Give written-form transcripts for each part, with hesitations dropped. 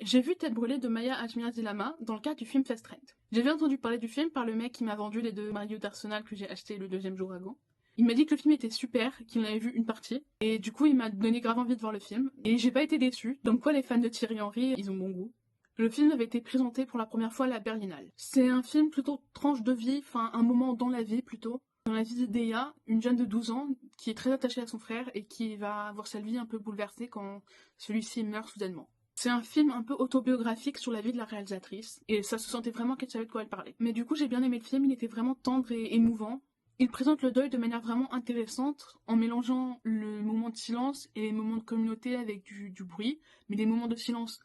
J'ai vu Tête brûlée de Maya Ajmia-Zilama dans le cadre du film Fast Trend. J'avais entendu parler du film par le mec qui m'a vendu les 2 Mario d'Arsenal que j'ai acheté le 2e jour avant. Il m'a dit que le film était super, qu'il en avait vu une partie, et du coup il m'a donné grave envie de voir le film, et j'ai pas été déçue, donc quoi les fans de Thierry Henry, ils ont bon goût. Le film avait été présenté pour la première fois à la Berlinale. C'est un film plutôt tranche de vie, enfin un moment dans la vie plutôt. Dans la vie d'Eya, une jeune de 12 ans qui est très attachée à son frère et qui va avoir sa vie un peu bouleversée quand celui-ci meurt soudainement. C'est un film un peu autobiographique sur la vie de la réalisatrice, et ça se sentait vraiment qu'elle savait de quoi elle parlait. Mais du coup j'ai bien aimé le film, il était vraiment tendre et émouvant. Il présente le deuil de manière vraiment intéressante, en mélangeant le moment de silence et les moments de communauté avec du bruit, mais les moments de silence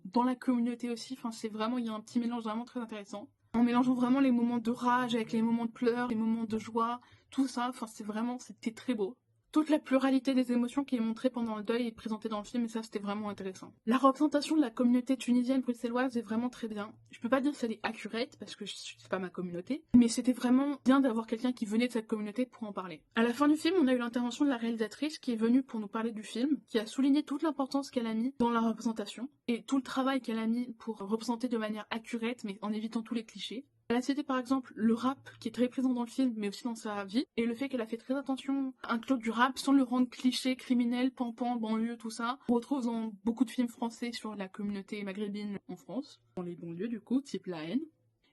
dans la communauté aussi, enfin c'est vraiment, il y a un petit mélange vraiment très intéressant. En mélangeant vraiment les moments de rage avec les moments de pleurs, les moments de joie, tout ça, enfin c'était très beau. Toute la pluralité des émotions qui est montrée pendant le deuil est présentée dans le film et ça c'était vraiment intéressant. La représentation de la communauté tunisienne bruxelloise est vraiment très bien. Je peux pas dire que elle est accurate parce que c'est pas ma communauté, mais c'était vraiment bien d'avoir quelqu'un qui venait de cette communauté pour en parler. À la fin du film, on a eu l'intervention de la réalisatrice qui est venue pour nous parler du film, qui a souligné toute l'importance qu'elle a mis dans la représentation et tout le travail qu'elle a mis pour représenter de manière accurate mais en évitant tous les clichés. Elle a cité par exemple le rap qui est très présent dans le film mais aussi dans sa vie et le fait qu'elle a fait très attention à inclure du rap sans le rendre cliché, criminel, pampan, banlieue, tout ça. On retrouve dans beaucoup de films français sur la communauté maghrébine en France, dans les banlieues du coup, type La Haine.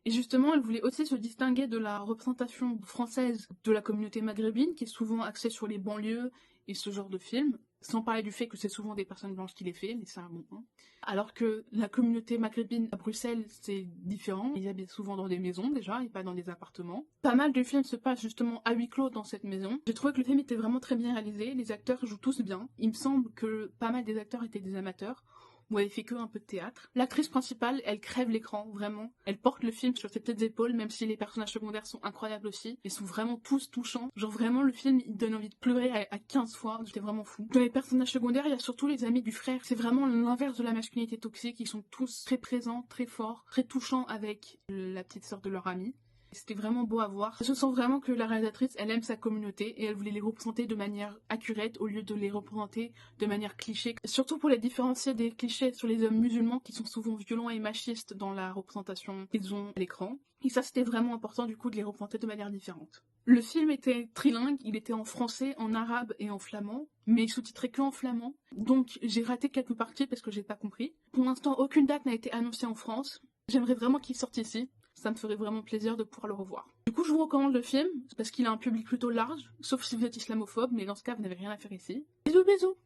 Et justement, elle voulait aussi se distinguer de la représentation française de la communauté maghrébine qui est souvent axée sur les banlieues et ce genre de films, sans parler du fait que c'est souvent des personnes blanches qui les font, mais c'est un bon point. Alors que la communauté maghrébine à Bruxelles, c'est différent. Ils habitent souvent dans des maisons déjà, et pas dans des appartements. Pas mal du film se passe justement à huis clos dans cette maison. J'ai trouvé que le film était vraiment très bien réalisé, les acteurs jouent tous bien. Il me semble que pas mal des acteurs étaient des amateurs, où elle fait que un peu de théâtre. L'actrice principale, elle crève l'écran, vraiment. Elle porte le film sur ses petites épaules, même si les personnages secondaires sont incroyables aussi. Ils sont vraiment tous touchants. Genre vraiment, le film, il donne envie de pleurer à 15 fois. J'étais vraiment fou. Dans les personnages secondaires, il y a surtout les amis du frère. C'est vraiment l'inverse de la masculinité toxique. Ils sont tous très présents, très forts, très touchants avec la petite sœur de leur ami. C'était vraiment beau à voir. Je sens vraiment que la réalisatrice, elle aime sa communauté et elle voulait les représenter de manière accurate au lieu de les représenter de manière cliché. Surtout pour les différencier des clichés sur les hommes musulmans qui sont souvent violents et machistes dans la représentation qu'ils ont à l'écran. Et ça, c'était vraiment important du coup de les représenter de manière différente. Le film était trilingue, il était en français, en arabe et en flamand, mais il sous-titrait que en flamand. Donc j'ai raté quelques parties parce que j'ai pas compris. Pour l'instant, aucune date n'a été annoncée en France. J'aimerais vraiment qu'il sorte ici. Ça me ferait vraiment plaisir de pouvoir le revoir. Du coup, je vous recommande le film, parce qu'il a un public plutôt large, sauf si vous êtes islamophobe, mais dans ce cas, vous n'avez rien à faire ici. Bisous bisous!